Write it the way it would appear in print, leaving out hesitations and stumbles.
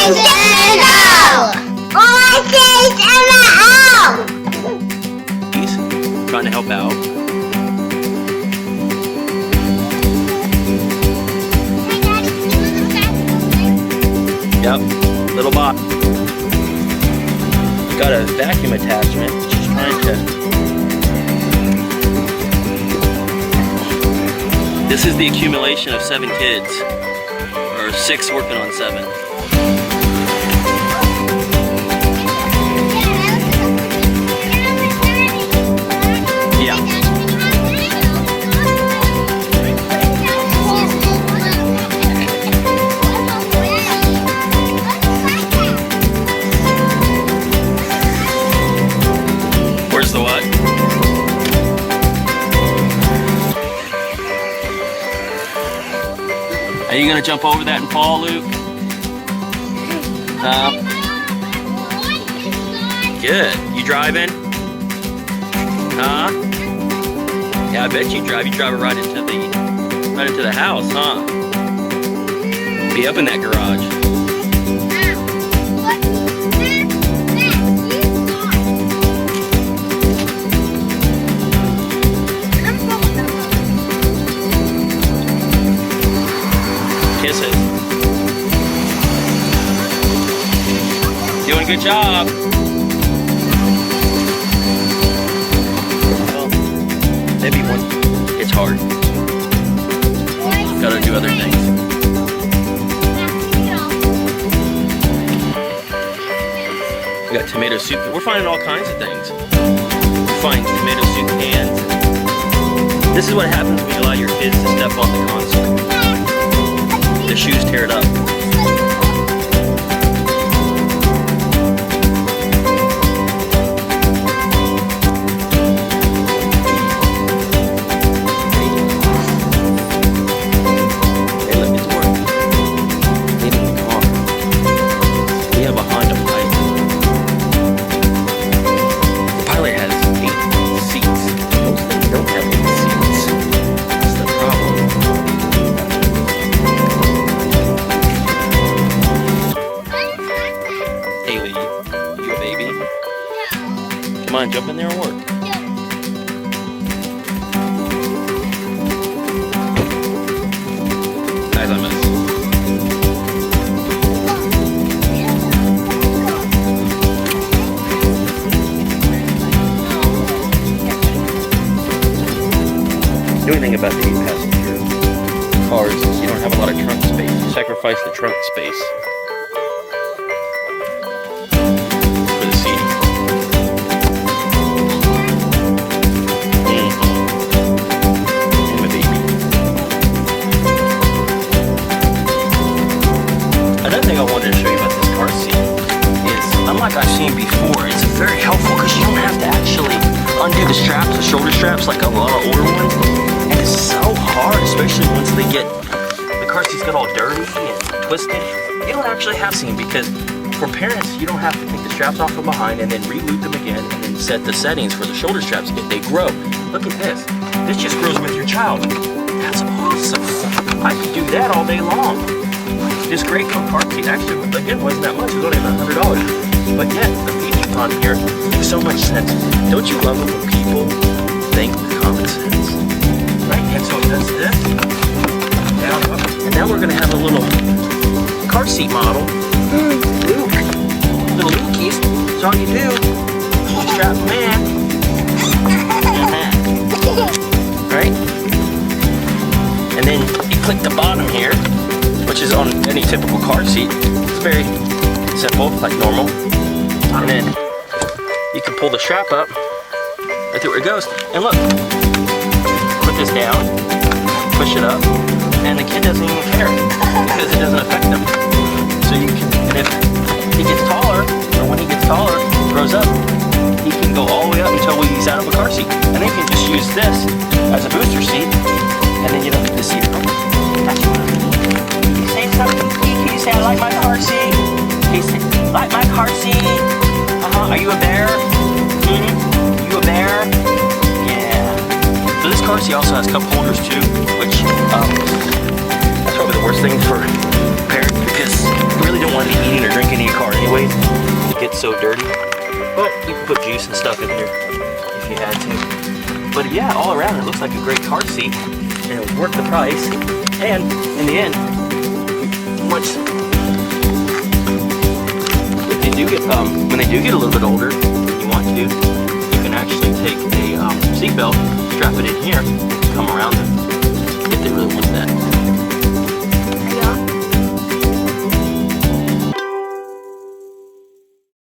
He's trying to help out. Yep, little bot. Got a vacuum attachment. She's trying to. This is the accumulation of 7 kids, or 6 working on 7. Where's the what? Are you gonna jump over that and fall, Luke? Good. You driving? Huh? Yeah, I bet you drive. You drive it right into the house, huh? Be up in that garage. Kiss it. Doing a good job. Well, maybe one. It's hard. Gotta do other things. We got tomato soup. We're finding all kinds of things. We're finding tomato soup cans. This is what happens when you allow your kids to step on the console. The shoes tear it up. Hey, look, it's working. Get in the car. We have a Honda Pilot. The Pilot has 8 seats. Most things don't have 8 seats. That's the problem. Haley, you a baby? Come on, jump in there and work. Guys, I miss. The only thing about the 8-passenger cars is you don't have a lot of trunk space. You sacrifice the trunk space. Another thing I wanted to show you about this car seat is, unlike I've seen before, it's very helpful because you don't have to actually undo the straps, the shoulder straps, like a lot of older ones. And it's so hard, especially once the car seats get all dirty and twisted. You don't actually have to, because for parents, you don't have to take the straps off from behind and then re-loop them again and then set the settings for the shoulder straps again. They grow. Look at this. This just grows with your child. That's awesome. I could do that all day long. This great car seat actually, again, wasn't that much. It was only about $100. But yet, the features on here make so much sense. Don't you love it when people think with common sense? Right? And so it does this. Down, up. And now we're going to have a little car seat model. Luke. Little Lukies. That's all you do. You strap them in. Right? And then you click the bottom here, which is on any typical car seat. It's very simple, like normal. And then you can pull the strap up right there where it goes. And look, put this down, push it up, and the kid doesn't even care because it doesn't affect them. So you can, and if he gets taller, or when he gets taller, grows up, he can go all the way up until he's out of a car seat. And then you can just use this as a booster seat, and then you don't need the seat. Say something, can you say I like my car seat? Can you say, like my car seat? Are you a bear? You a bear? Yeah. So this car seat also has cup holders too, which that's probably the worst thing for parents because you really don't want to be eating or drinking so dirty. But you can put juice and stuff in here if you had to. But yeah, all around it looks like a great car seat, and it was worth the price. And in the end, once if they do get when they do get a little bit older, you want to, you can actually take a seatbelt, strap it in here,